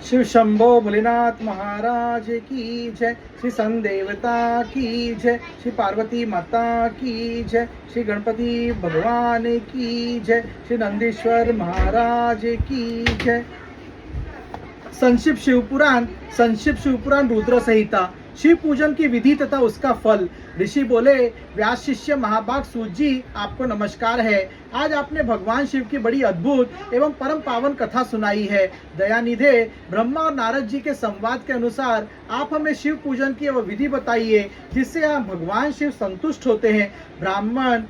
शिव शंभो भोलेनाथ महाराज की जय। श्री सन देवता की जय। श्री पार्वती माता की जय। श्री गणपति भगवान की जय। श्री नंदीश्वर महाराज की जय। संक्षिप्त शिवपुराण रुद्र संहिता। शिव पूजन की विधि तथा उसका फल। ऋषि बोले, व्यास शिष्य महाभाग सूत जी, आपको नमस्कार है। आज आपने भगवान शिव की बड़ी अद्भुत एवं परम पावन कथा सुनाई है। दयानिधे, ब्रह्मा और नारद जी के संवाद के अनुसार आप हमें शिव पूजन की वह विधि बताइए जिससे आप भगवान शिव संतुष्ट होते हैं। ब्राह्मण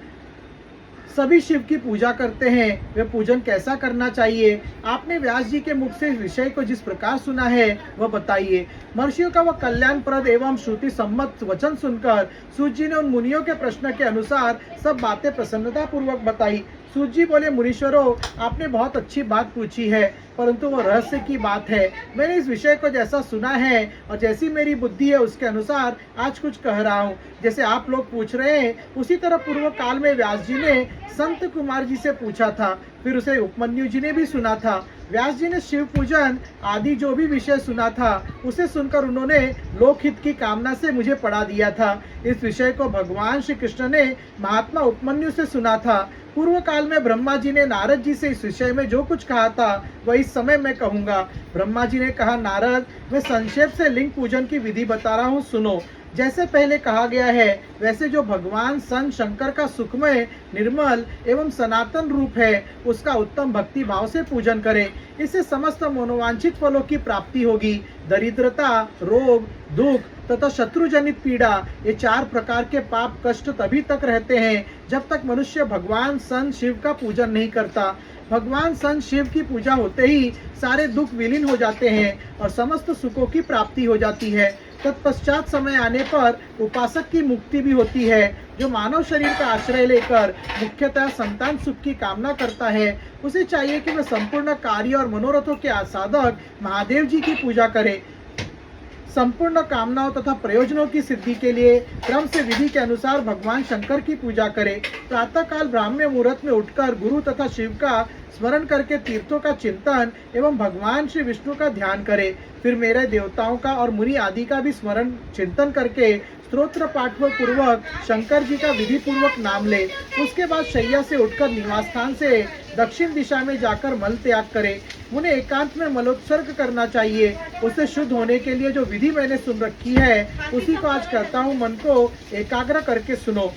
सभी शिव की पूजा करते हैं, वे पूजन कैसा करना चाहिए? आपने व्यास जी के मुख से इस विषय को जिस प्रकार सुना है वह बताइए। महर्षियों का वह कल्याणप्रद एवं श्रुति सम्मत वचन सुनकर सूत जी ने उन मुनियों के प्रश्न के अनुसार सब बातें प्रसन्नता पूर्वक बताई। सूत जी बोले, मुनीश्वरों, आपने बहुत अच्छी बात पूछी है, परंतु वो रहस्य की बात है। मैंने इस विषय को जैसा सुना है और जैसी मेरी बुद्धि है उसके अनुसार आज कुछ कह रहा हूँ। जैसे आप लोग पूछ रहे हैं उसी तरह पूर्व काल में व्यास जी ने संत कुमार जी से पूछा था, फिर उसे उपमन्यु जी ने भी सुना था। व्यास जी ने शिव पूजन आदि जो भी विषय सुना था उसे सुनकर उन्होंने लोकहित की कामना से मुझे पढ़ा दिया था। इस विषय को भगवान श्री कृष्ण ने महात्मा उपमन्यु से सुना था। पूर्व काल में ब्रह्मा जी ने नारद जी से इस विषय में जो कुछ कहा था वह इस समय मैं कहूँगा। ब्रह्मा जी ने कहा, नारद, मैं संक्षेप से लिंग पूजन की विधि बता रहा हूँ, सुनो। जैसे पहले कहा गया है वैसे जो भगवान सन शंकर का सुखमय, निर्मल एवं सनातन रूप है उसका उत्तम भक्ति भाव से पूजन करें। इससे समस्त मनोवांछित फलों की प्राप्ति होगी। दरिद्रता, रोग, दुख तथा शत्रुजनित पीड़ा, ये 4 प्रकार के पाप कष्ट तभी तक रहते हैं जब तक मनुष्य भगवान सन शिव का पूजन नहीं करता। भगवान सन शिव की पूजा होते ही सारे दुख विलीन हो जाते हैं और समस्त सुखों की प्राप्ति हो जाती है। तत्पश्चात समय आने पर उपासक की मुक्ति भी होती है। जो मानव शरीर का आश्रय लेकर मुख्यतः संतान सुख की कामना करता है उसे चाहिए कि वह संपूर्ण कार्य और मनोरथों के साधक महादेव जी की पूजा करे। संपूर्ण कामनाओं तथा प्रयोजनों की सिद्धि के लिए क्रम से विधि के अनुसार भगवान शंकर की पूजा करें। प्रातः काल ब्राह्मण मुहूर्त में उठकर गुरु तथा शिव का स्मरण करके तीर्थों का चिंतन एवं भगवान श्री विष्णु का ध्यान करें। फिर मेरे देवताओं का और मुनि आदि का भी स्मरण चिंतन करके स्तोत्र पाठ पूर्वक शंकर जी का विधि पूर्वक नाम ले। उसके बाद शैया से उठकर निवास स्थान से दक्षिण दिशा में जाकर मल त्याग करे। उन्हें एकांत में मलोत्सर्ग करना चाहिए। उसे शुद्ध होने के लिए जो विधि मैंने सुन रखी है उसी को आज करता हूँ, मन को एकाग्र करके सुनो।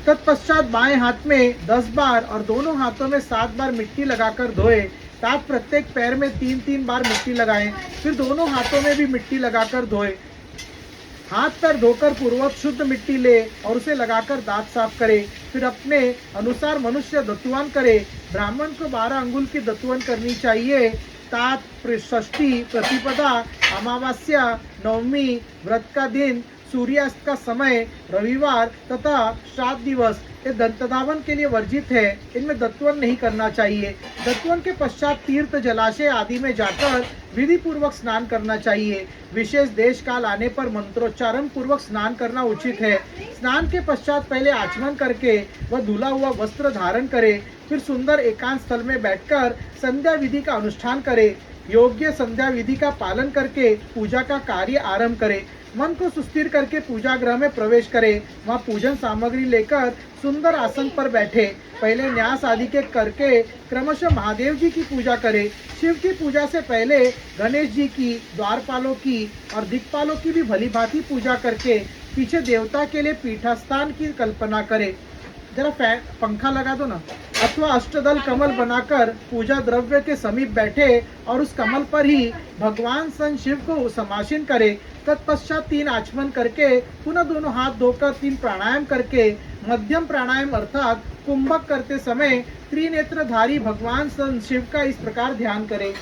तत्पश्चात बाएं हाथ में 10 बार और दोनों हाथों में 7 बार मिट्टी लगाकर धोए। साथ प्रत्येक पैर में 3-3 बार मिट्टी लगाएं। फिर दोनों हाथों में भी मिट्टी लगाकर धोए। हाथ पैर धोकर पूर्वक शुद्ध मिट्टी ले और उसे लगाकर दांत साफ करे। फिर अपने अनुसार मनुष्य दत्तुवन करे। ब्राह्मण को 12 अंगुल की दत्तुवन करनी चाहिए। तात, षष्ठी, प्रतिपदा, अमावस्या, नवमी, व्रत का दिन, सूर्यास्त का समय, रविवार तथा श्राद्ध दिवस ये दंतधावन के लिए वर्जित है। इनमें दत्तवन नहीं करना चाहिए। दत्तवन के पश्चात तीर्थ, जलाशय आदि में जाकर विधि पूर्वक स्नान करना चाहिए। विशेष देश काल आने पर मंत्रोच्चारण पूर्वक स्नान करना उचित है। स्नान के पश्चात पहले आचमन करके वह धुला हुआ वस्त्र धारण करे। फिर सुंदर एकांत स्थल में बैठकर संध्या विधि का अनुष्ठान करे। योग्य संध्या विधि का पालन करके पूजा का कार्य आरंभ करे। मन को सुस्थिर करके पूजा गृह में प्रवेश करे। वहाँ पूजन सामग्री लेकर सुंदर आसन पर बैठे। पहले न्यास आदि के करके क्रमशः महादेव जी की पूजा करे। शिव की पूजा से पहले गणेश जी की, द्वारपालों की और दिक्पालों की भी भली भांति पूजा करके पीछे देवता के लिए पीठास्थान की कल्पना करे। जरा पंखा लगा दो ना। अथवा अष्टदल कमल बनाकर पूजा द्रव्य के समीप बैठे और उस कमल पर ही भगवान सन शिव को समासीन करे। तत्पश्चात 3 आचमन करके पुनः दोनों हाथ धोकर 3 प्राणायाम करके मध्यम प्राणायाम अर्थात कुंभक करते समय त्रिनेत्रधारी भगवान सन शिव का इस प्रकार ध्यान करे।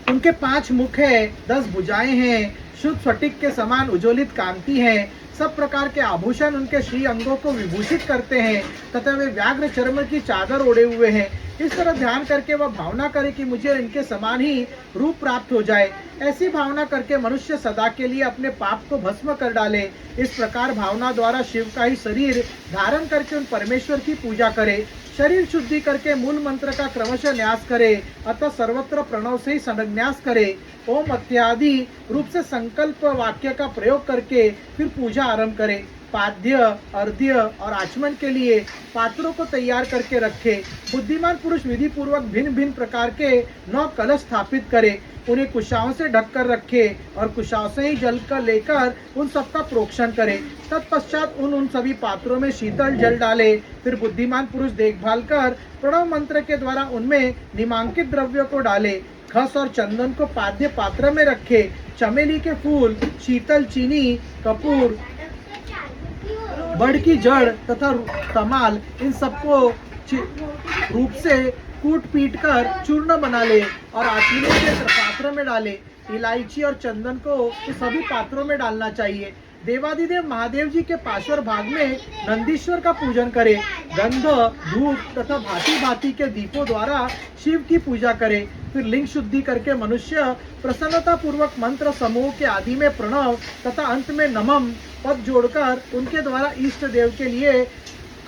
उनके 5 मुख है, 10 भुजाएं हैं, शुद्ध स्फटिक के समान उज्ज्वलित कांति है। सब प्रकार के आभूषण उनके श्री अंगों को विभूषित करते हैं तथा वे व्याघ्र चर्म की चादर ओढ़े हुए हैं। इस तरह ध्यान करके वह भावना करे कि मुझे इनके समान ही रूप प्राप्त हो जाए। ऐसी भावना करके मनुष्य सदा के लिए अपने पाप को भस्म कर डाले। इस प्रकार भावना द्वारा शिव का ही शरीर धारण करके उन परमेश्वर की पूजा करे। शरीर शुद्धि करके मूल मंत्र का क्रमशः न्यास करे, अतः सर्वत्र प्रणव से ही संन्यास करे। ओम इत्यादि रूप से संकल्प वाक्य का प्रयोग करके फिर पूजा आरंभ करे। पाद्य, अर्घ्य और आचमन के लिए पात्रों को तैयार करके रखे। बुद्धिमान पुरुष विधि पूर्वक भिन्न भिन्न प्रकार के 9 कलश स्थापित करे, उन्हें कुशाओं से ढककर रखे और कुशाओं से ही जल कर लेकर उन सबका प्रोक्षण करे। तत्पश्चात उन सभी पात्रों में शीतल जल डाले। फिर बुद्धिमान पुरुष देखभाल कर प्रणव मंत्र के द्वारा उनमें निमांकित द्रव्यों को डाले। खस और चंदन को पाद्य पात्र में रखे। चमेली के फूल, शीतल चीनी, कपूर, बड़ की जड़ तथा तमाल, इन सबको रूप से कूट पीट कर चूर्ण बना ले और आचमनी के पात्र में डाले। इलायची और चंदन को सभी पात्रों में डालना चाहिए। देवादिदेव महादेव जी के पार्श्व भाग में नंदीश्वर का पूजन करे। गंध, धूप तथा भांति भांति के दीपों द्वारा शिव की पूजा करे। फिर लिंग शुद्धि करके मनुष्य प्रसन्नता पूर्वक मंत्र समूह के आदि में प्रणव तथा अंत में नमः पद जोड़कर उनके द्वारा इष्ट देव के लिए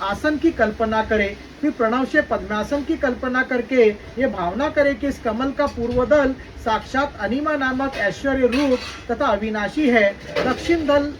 आसन की कल्पना करे। फिर प्रणव से पद्मासन की कल्पना करके ये भावना करे कि इस कमल का पूर्व दल साक्षात अनिमा नामक ऐश्वर्य रूप तथा अविनाशी है। दक्षिण दल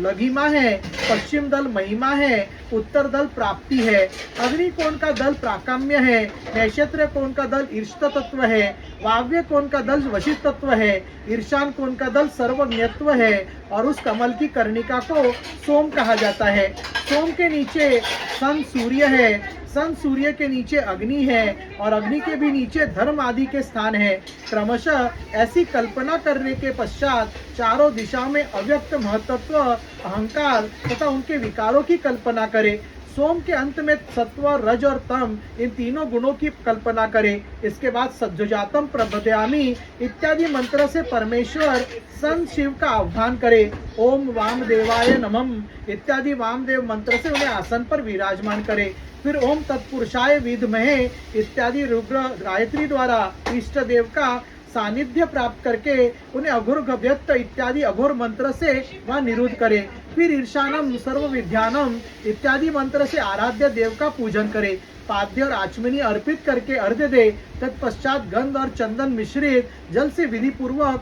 लघिमा है, पश्चिम दल महिमा है, उत्तर दल प्राप्ति है। अग्नि कोण का दल प्राकाम्य है, नैक्षत्र कोण का दल ईर्ष्ट तत्व है, वाव्य कोण का दल वशिष्ठ तत्व है, ईर्षान कोण का दल सर्वज्ञत्व है और उस कमल की कर्णिका को सोम कहा जाता है। सोम के नीचे सन सूर्य है, सन सूर्य के नीचे अग्नि है और अग्नि के भी नीचे धर्म आदि के स्थान है। क्रमशः ऐसी कल्पना करने के पश्चात चारों दिशाओं में अव्यक्त महत्त्व, अहंकार तथा उनके विकारों की कल्पना करे। सोम के अंत में सत्व, रज और तम, इन तीनों गुणों की कल्पना करे। इसके बाद सज्जोजातम प्रबध्यामि इत्यादि मंत्र से परमेश्वर संत शिव का आह्वान करे। ओम वामदेवाय नमः इत्यादि वामदेव मंत्र से उन्हें आसन पर विराजमान करे। फिर ओम तत्पुरुषाय विद्महे इत्यादि रुद्र गायत्री द्वारा इष्ट देव का सानिध्य प्राप्त करके उन्हें अघोर गव्यक्त इत्यादि अघोर मंत्र से वह निरुद्ध करे। फिर ईर्षानम सर्व विद्यानम इत्यादि मंत्र से आराध्य देव का पूजन करे। पाद्य और आचमनी अर्पित करके अर्घ्य दे। तत्पश्चात गंध और चंदन मिश्रित जल से विधि पूर्वक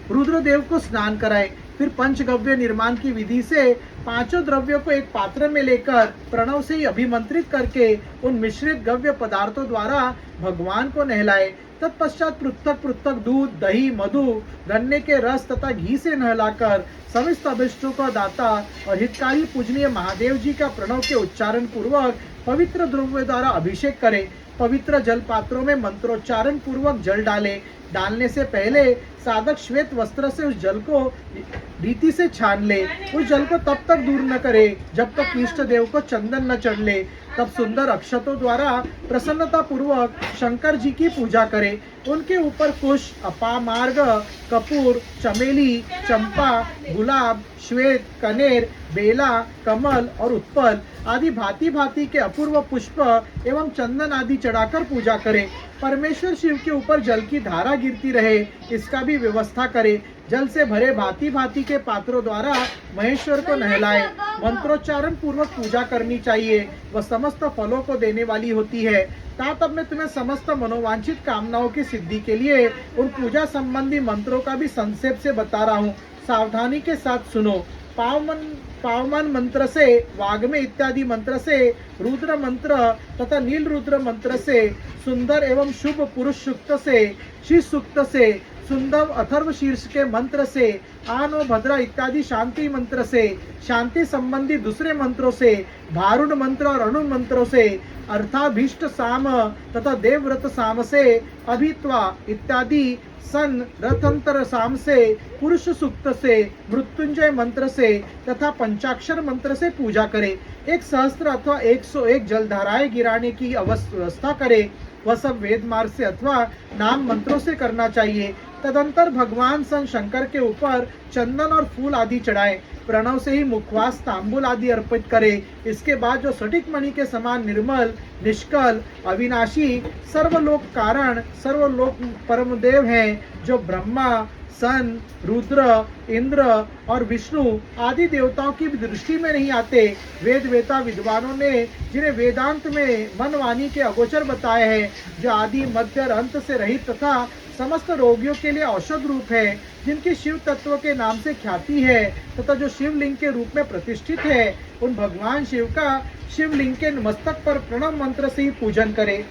रुद्रदेव को स्नान कराए। फिर पंचगव्य निर्माण की विधि से पांचों द्रव्यों को एक पात्र में लेकर प्रणव से ही अभिमंत्रित करके उन मिश्रित गव्य पदार्थों द्वारा भगवान को नहलाए। तत्पश्चात पृथक पृथक दूध, दही, मधु, गन्ने के रस तथा घी से नहलाकर समस्त अभिष्टों का दाता और हितकारी पूजनीय महादेव जी का प्रणव के उच्चारण पूर्वक पवित्र द्रव्य द्वारा अभिषेक करे। पवित्र जल पात्रों में मंत्रोच्चारण पूर्वक जल डाले। डालने से पहले साधक श्वेत वस्त्र से उस जल को रीति से छान ले। उस जल को तब तक दूर न करे जब तक इष्ट देव को चंदन न चढ़ ले। तब सुंदर अक्षतों द्वारा प्रसन्नता पूर्वक शंकर जी की पूजा करे। उनके ऊपर कुश, अपामार्ग, कपूर, चमेली, चंपा, गुलाब, श्वेत, कनेर, बेला, कमल और उत्पल आदि भांति भांति के अपूर्व पुष्प एवं चंदन आदि चढ़ाकर पूजा करे। परमेश्वर शिव के ऊपर जल की धारा गिरती रहे, इसका भी व्यवस्था करे। जल से भरे भांति भांति के पात्रों द्वारा महेश्वर को नहलाए। मंत्रोच्चारण पूर्वक पूजा करनी चाहिए, वह समस्त फलों को देने वाली होती है। तात अब मैं तुम्हें समस्त मनोवांछित कामनाओं की सिद्धि के लिए उन पूजा संबंधी मंत्रों का भी संक्षेप से बता रहा हूँ, सावधानी के साथ सुनो। पावमान मंत्र से, वाग्मे इत्यादि मंत्र से, रुद्र मंत्र तथा नील रुद्र मंत्र से, सुंदर एवं शुभ पुरुष सूक्त से, शीर्ष सूक्त से, सुंदर अथर्व शीर्ष के मंत्र से, आनो भद्रा इत्यादि शांति मंत्र से, शांति संबंधी दूसरे मंत्रों से, भारुण मंत्र और अणु मंत्रों से, अर्थाभीष्ट साम तथा देवव्रत साम से, अभित्वा इत्यादि सन रथंतर साम से, पुरुष सूक्त से, मृत्युंजय मंत्र से तथा पंचाक्षर मंत्र से पूजा करे। एक सहस्त्र अथवा 101 जलधाराएं गिराने की व्यवस्था करे। वह सब वेद मार्ग से अथवा नाम मंत्रों से करना चाहिए। तदंतर भगवान सन शंकर के ऊपर चंदन और फूल आदि चढ़ाए, प्रणव से ही मुखवास तांबुल आदि अर्पित करे। इसके बाद जो स्फटिक मणि के समान निर्मल, निष्कल, अविनाशी, सर्वलोक कारण, सर्वलोक परमदेव हैं, जो ब्रह्मा, सन, रुद्र, इंद्र और विष्णु आदि देवताओं की दृष्टि में नहीं आते, वेद वेता विद्वानों ने जिन्हें वेदांत में मन वाणी के अगोचर बताए हैं, जो आदि मध्य और अंत से रहित तथा समस्त रोगियों के लिए औषध रूप है, जिनकी शिव तत्व के नाम से ख्याति है तथा जो शिवलिंग के रूप में प्रतिष्ठित है, उन भगवान शिव का शिवलिंग के मस्तक पर प्रणव मंत्र से ही पूजन करें।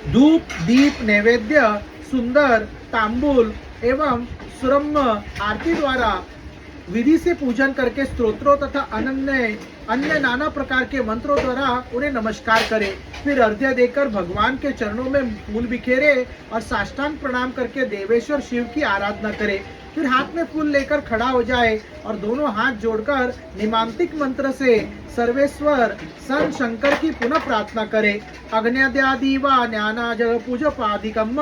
धूप, दीप, नैवेद्य, सुंदर, तांबूल एवं सुरम्य आरती द्वारा विधि से पूजन करके स्तोत्रों तथा अन्य नाना प्रकार के मंत्रों द्वारा उन्हें नमस्कार करें। फिर अर्घ्य देकर भगवान के चरणों में फूल बिखेरे और साष्टांग प्रणाम करके देवेश्वर शिव की आराधना करे। फिर हाथ में फूल लेकर खड़ा हो जाए और दोनों हाथ जोड़कर निमांतिक मंत्र से सर्वेश्वर सन शंकर की पुनः प्रार्थना करे। अग्न्याद्यादि वा ज्ञाना जग पूजपादिकम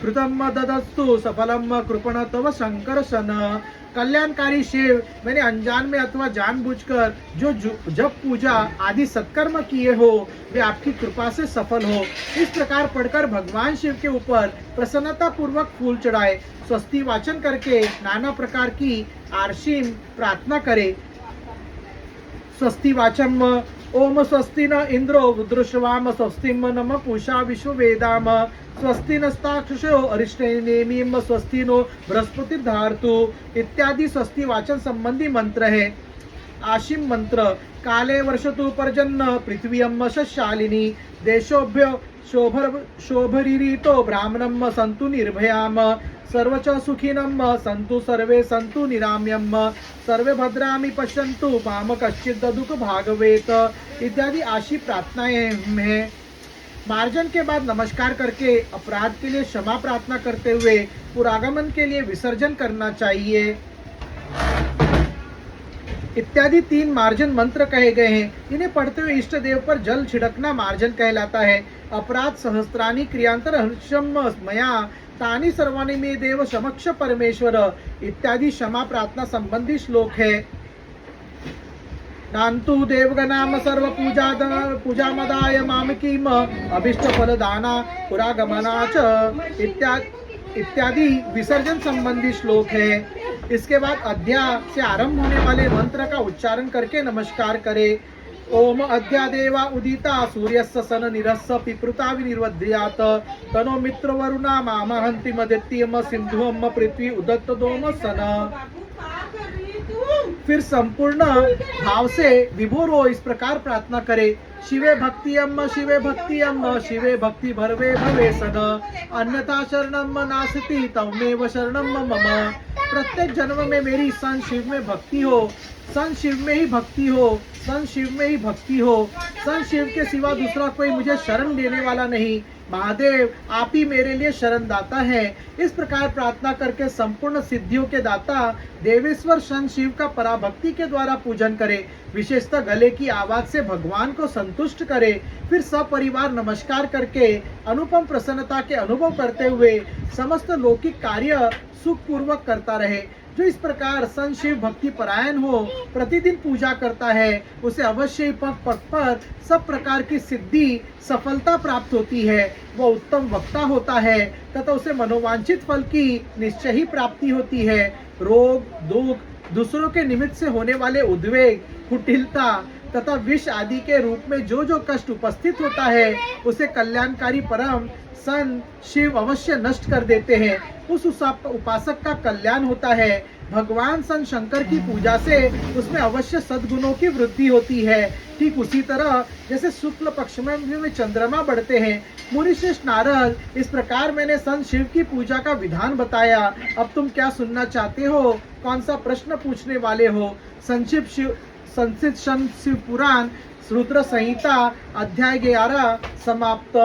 कृतम ददस्तु सफलम कृपण तव शंकर सन। कल्याणकारी शिव, मैंने अनजान में अथवा जानबूझकर जो जप पूजा आदि सत्कर्म किए हो, वे आपकी कृपा से सफल हो। इस प्रकार पढ़कर भगवान शिव के ऊपर प्रसन्नता पूर्वक फूल चढ़ाए, स्वस्ति वाचन करके नाना प्रकार की आर्षिम प्रार्थना करे। स्वस्ति वाचम ओम स्वस्ति न इंद्रो रुद्रश्वाम स्वस्तिम नम पूषा विश्ववेदाम स्वस्ति नस्ताक्षो अरिष्टेनेमिम स्वस्ति नो बृहस्पति धारतु इत्यादि स्वस्ति वाचन संबंधी मंत्र है। आशिम मंत्र काले वर्षतु पर्जन्न पृथ्वीयम शशालिनी देशोभ्य शोभरीतो ब्राह्मणम सन्तु निर्भयाम सर्वच सुखिनम सन्तु सर्वे सन्तु निराम्यम सर्वे भद्रामि पश्यन्तु माम कश्चित् दुख भागवेत इत्यादि आशी प्रार्थनाएं हैं। मार्जन के बाद नमस्कार करके अपराध के लिए क्षमा प्रार्थना करते हुए पुरागमन के लिए विसर्जन करना चाहिए। इत्यादि 3 मार्जन मंत्र कहे गए हैं। इन्हें पढ़ते हुए इष्ट देव पर जल छिड़कना मार्जन कहलाता है। अपराध सहस्त्राणी क्रियांतर हर्षम मया तानि सर्वाणि मे देव समक्ष परमेश्वर इत्यादि क्षमा प्रार्थना संबंधी श्लोक है। नान्तु देवगणाम सर्व पूजा मदाय मामकीम अभिष्ट फलदाना पुरागमना च इत्यादि विसर्जन संबंधी श्लोक है। इसके बाद अध्याय से आरंभ होने वाले मंत्र का उच्चारण करके नमस्कार करें। ओम अध्यादेवा उदिता सूर्यस्य सन निरस्य पिपृता विनिर्वध्यात तनो मित्र वरुणा मामहन्ति मदित्यम सिंधुम पृथ्वी उदत्त दोम सन। फिर संपूर्ण भाव से विभोर हो इस प्रकार प्रार्थना करे। शिवे भक्तियम शिवे भक्तियम शिवे भक्ति भरवे भवे सन अन्यथा शरणम नास्ति तमेव शरणम मम। प्रत्येक जन्म में मेरी सन शिव में भक्ति हो, सन शिव में ही भक्ति हो, सन शिव में ही भक्ति हो। सन शिव के सिवा दूसरा कोई मुझे शरण देने वाला नहीं। महादेव आप ही मेरे लिए शरण दाता है। इस प्रकार प्रार्थना करके संपूर्ण सिद्धियों के दाता देवेश्वर सन शिव का पराभक्ति के द्वारा पूजन करे। विशेषतः गले की आवाज से भगवान को संतुष्ट करे। फिर सपरिवार नमस्कार करके अनुपम प्रसन्नता के अनुभव करते हुए समस्त लौकिक कार्य सुख पूर्वक करता रहे। जो इस प्रकार सन शिव भक्ति परायण हो, प्रतिदिन पूजा करता है, उसे अवश्य ही पग पर सब प्रकार की सिद्धि सफलता प्राप्त होती है। वह उत्तम वक्ता होता है तथा उसे मनोवांछित फल की निश्चय ही प्राप्ति होती है। रोग दुख, दूसरों के निमित्त से होने वाले उद्वेग, कुटिलता तथा विष आदि के रूप में जो जो कष्ट उपस्थित होता है, उसे कल्याणकारी परम सन शिव अवश्य नष्ट कर देते हैं। उस उपासक का कल्याण होता है। भगवान सन शंकर की पूजा से उसमें अवश्य सद्गुणों की वृद्धि होती है। ठीक उसी तरह जैसे शुक्ल पक्ष में चंद्रमा बढ़ते हैं। मुनिश्रेष्ठ नारद, इस प्रकार मैंने सन शिव की पूजा का विधान बताया। अब तुम क्या सुनना चाहते हो? कौन सा प्रश्न पूछने वाले हो? संक्षिप्त शिव पुराण रुद्र संहिता अध्याय 11 समाप्त।